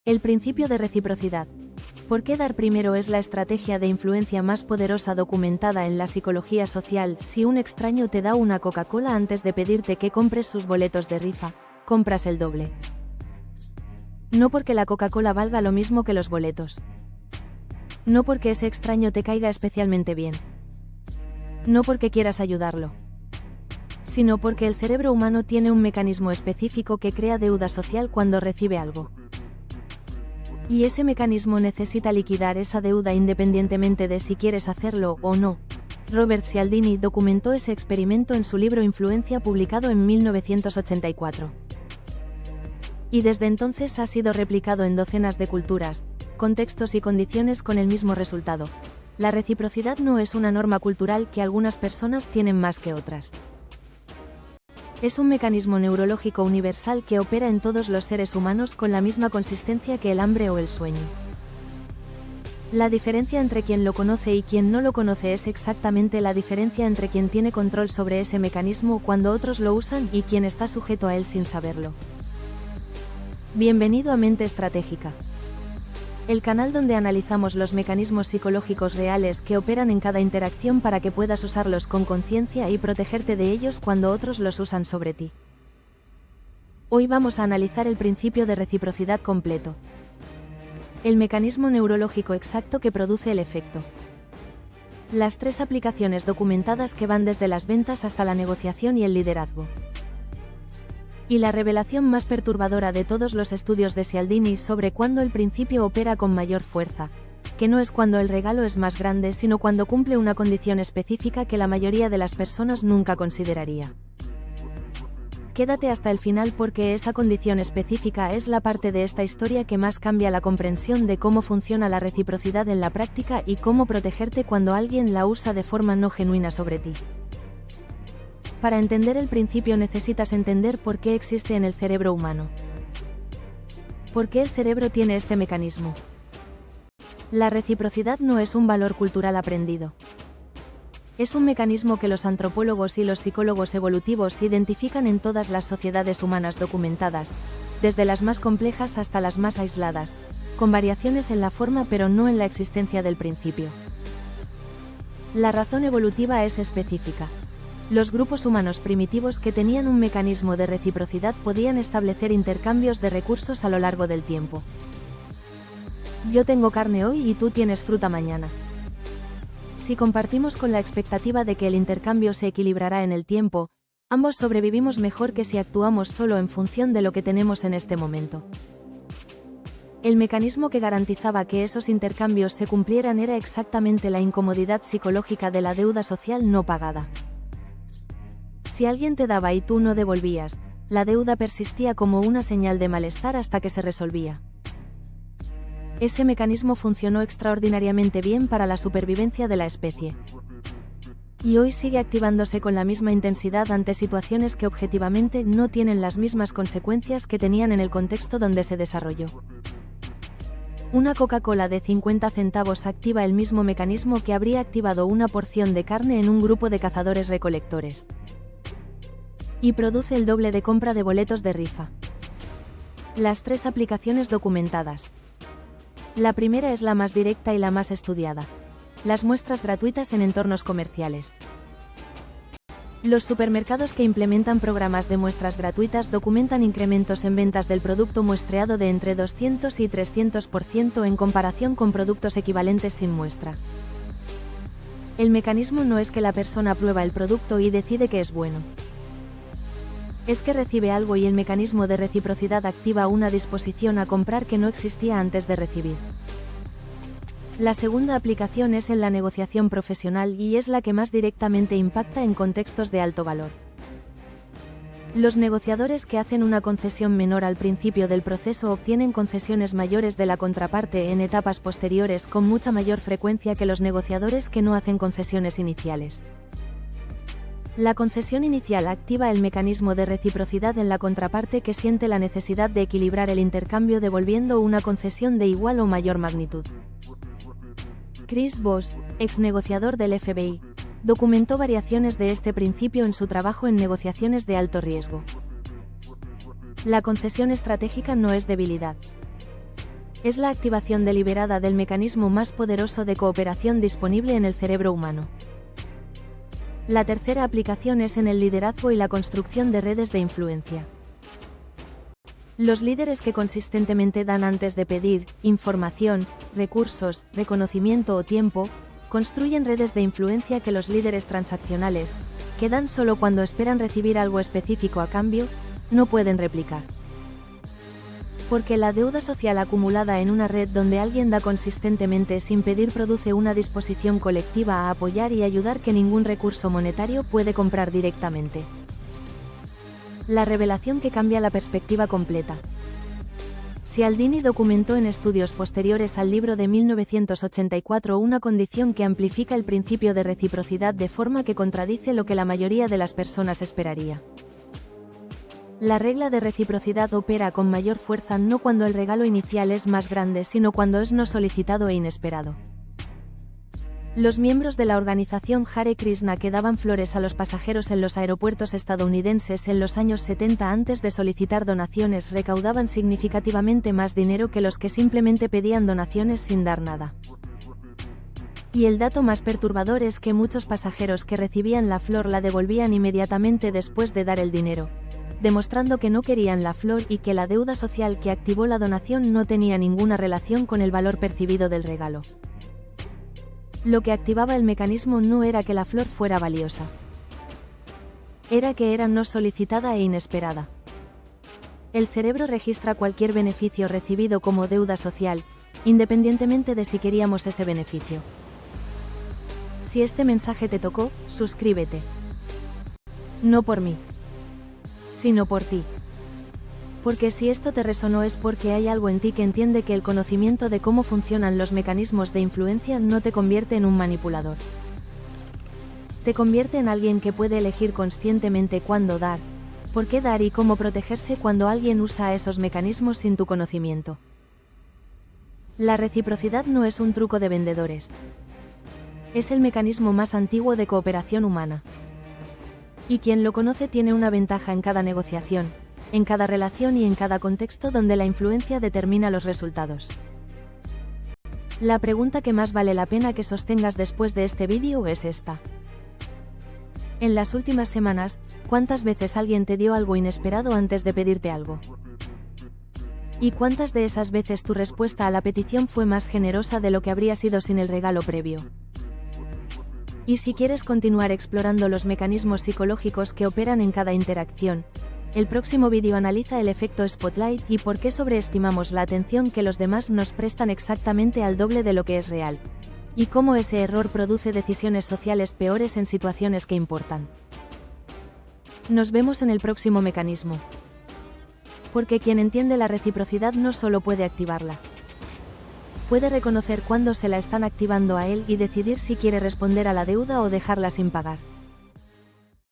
El principio de reciprocidad. ¿Por qué dar primero es la estrategia de influencia más poderosa documentada en la psicología social? Si un extraño te da una Coca-Cola antes de pedirte que compres sus boletos de rifa, compras el doble. No porque la Coca-Cola valga lo mismo que los boletos. No porque ese extraño te caiga especialmente bien. No porque quieras ayudarlo. Sino porque el cerebro humano tiene un mecanismo específico que crea deuda social cuando recibe algo. Y ese mecanismo necesita liquidar esa deuda independientemente de si quieres hacerlo o no. Robert Cialdini documentó ese experimento en su libro Influencia, publicado en 1984. Y desde entonces ha sido replicado en docenas de culturas, contextos y condiciones con el mismo resultado. La reciprocidad no es una norma cultural que algunas personas tienen más que otras. Es un mecanismo neurológico universal que opera en todos los seres humanos con la misma consistencia que el hambre o el sueño. La diferencia entre quien lo conoce y quien no lo conoce es exactamente la diferencia entre quien tiene control sobre ese mecanismo cuando otros lo usan y quien está sujeto a él sin saberlo. Bienvenido a Mente Estratégica, el canal donde analizamos los mecanismos psicológicos reales que operan en cada interacción para que puedas usarlos con conciencia y protegerte de ellos cuando otros los usan sobre ti. Hoy vamos a analizar el principio de reciprocidad completo. El mecanismo neurológico exacto que produce el efecto. Las 3 aplicaciones documentadas que van desde las ventas hasta la negociación y el liderazgo. Y la revelación más perturbadora de todos los estudios de Cialdini sobre cuándo el principio opera con mayor fuerza, que no es cuando el regalo es más grande, sino cuando cumple una condición específica que la mayoría de las personas nunca consideraría. Quédate hasta el final porque esa condición específica es la parte de esta historia que más cambia la comprensión de cómo funciona la reciprocidad en la práctica y cómo protegerte cuando alguien la usa de forma no genuina sobre ti. Para entender el principio necesitas entender por qué existe en el cerebro humano. ¿Por qué el cerebro tiene este mecanismo? La reciprocidad no es un valor cultural aprendido. Es un mecanismo que los antropólogos y los psicólogos evolutivos identifican en todas las sociedades humanas documentadas, desde las más complejas hasta las más aisladas, con variaciones en la forma pero no en la existencia del principio. La razón evolutiva es específica. Los grupos humanos primitivos que tenían un mecanismo de reciprocidad podían establecer intercambios de recursos a lo largo del tiempo. Yo tengo carne hoy y tú tienes fruta mañana. Si compartimos con la expectativa de que el intercambio se equilibrará en el tiempo, ambos sobrevivimos mejor que si actuamos solo en función de lo que tenemos en este momento. El mecanismo que garantizaba que esos intercambios se cumplieran era exactamente la incomodidad psicológica de la deuda social no pagada. Si alguien te daba y tú no devolvías, la deuda persistía como una señal de malestar hasta que se resolvía. Ese mecanismo funcionó extraordinariamente bien para la supervivencia de la especie. Y hoy sigue activándose con la misma intensidad ante situaciones que objetivamente no tienen las mismas consecuencias que tenían en el contexto donde se desarrolló. Una Coca-Cola de 50 centavos activa el mismo mecanismo que habría activado una porción de carne en un grupo de cazadores-recolectores. Y produce el doble de compra de boletos de rifa. Las 3 aplicaciones documentadas. La primera es la más directa y la más estudiada. Las muestras gratuitas en entornos comerciales. Los supermercados que implementan programas de muestras gratuitas documentan incrementos en ventas del producto muestreado de entre 200 y 300% en comparación con productos equivalentes sin muestra. El mecanismo no es que la persona prueba el producto y decide que es bueno. Es que recibe algo y el mecanismo de reciprocidad activa una disposición a comprar que no existía antes de recibir. La segunda aplicación es en la negociación profesional y es la que más directamente impacta en contextos de alto valor. Los negociadores que hacen una concesión menor al principio del proceso obtienen concesiones mayores de la contraparte en etapas posteriores con mucha mayor frecuencia que los negociadores que no hacen concesiones iniciales. La concesión inicial activa el mecanismo de reciprocidad en la contraparte que siente la necesidad de equilibrar el intercambio devolviendo una concesión de igual o mayor magnitud. Chris Voss, ex negociador del FBI, documentó variaciones de este principio en su trabajo en negociaciones de alto riesgo. La concesión estratégica no es debilidad. Es la activación deliberada del mecanismo más poderoso de cooperación disponible en el cerebro humano. La tercera aplicación es en el liderazgo y la construcción de redes de influencia. Los líderes que consistentemente dan antes de pedir información, recursos, reconocimiento o tiempo, construyen redes de influencia que los líderes transaccionales, que dan solo cuando esperan recibir algo específico a cambio, no pueden replicar. Porque la deuda social acumulada en una red donde alguien da consistentemente sin pedir produce una disposición colectiva a apoyar y ayudar que ningún recurso monetario puede comprar directamente. La revelación que cambia la perspectiva completa. Cialdini documentó en estudios posteriores al libro de 1984 una condición que amplifica el principio de reciprocidad de forma que contradice lo que la mayoría de las personas esperaría. La regla de reciprocidad opera con mayor fuerza no cuando el regalo inicial es más grande, sino cuando es no solicitado e inesperado. Los miembros de la organización Hare Krishna que daban flores a los pasajeros en los aeropuertos estadounidenses en los años 70 antes de solicitar donaciones recaudaban significativamente más dinero que los que simplemente pedían donaciones sin dar nada. Y el dato más perturbador es que muchos pasajeros que recibían la flor la devolvían inmediatamente después de dar el dinero, demostrando que no querían la flor y que la deuda social que activó la donación no tenía ninguna relación con el valor percibido del regalo. Lo que activaba el mecanismo no era que la flor fuera valiosa. Era que era no solicitada e inesperada. El cerebro registra cualquier beneficio recibido como deuda social, independientemente de si queríamos ese beneficio. Si este mensaje te tocó, suscríbete. No por mí, sino por ti. Porque si esto te resonó es porque hay algo en ti que entiende que el conocimiento de cómo funcionan los mecanismos de influencia no te convierte en un manipulador. Te convierte en alguien que puede elegir conscientemente cuándo dar, por qué dar y cómo protegerse cuando alguien usa esos mecanismos sin tu conocimiento. La reciprocidad no es un truco de vendedores. Es el mecanismo más antiguo de cooperación humana. Y quien lo conoce tiene una ventaja en cada negociación, en cada relación y en cada contexto donde la influencia determina los resultados. La pregunta que más vale la pena que sostengas después de este vídeo es esta. En las últimas semanas, ¿cuántas veces alguien te dio algo inesperado antes de pedirte algo? ¿Y cuántas de esas veces tu respuesta a la petición fue más generosa de lo que habría sido sin el regalo previo? Y si quieres continuar explorando los mecanismos psicológicos que operan en cada interacción, el próximo vídeo analiza el efecto Spotlight y por qué sobreestimamos la atención que los demás nos prestan exactamente al doble de lo que es real, y cómo ese error produce decisiones sociales peores en situaciones que importan. Nos vemos en el próximo mecanismo. Porque quien entiende la reciprocidad no solo puede activarla, puede reconocer cuándo se la están activando a él y decidir si quiere responder a la deuda o dejarla sin pagar.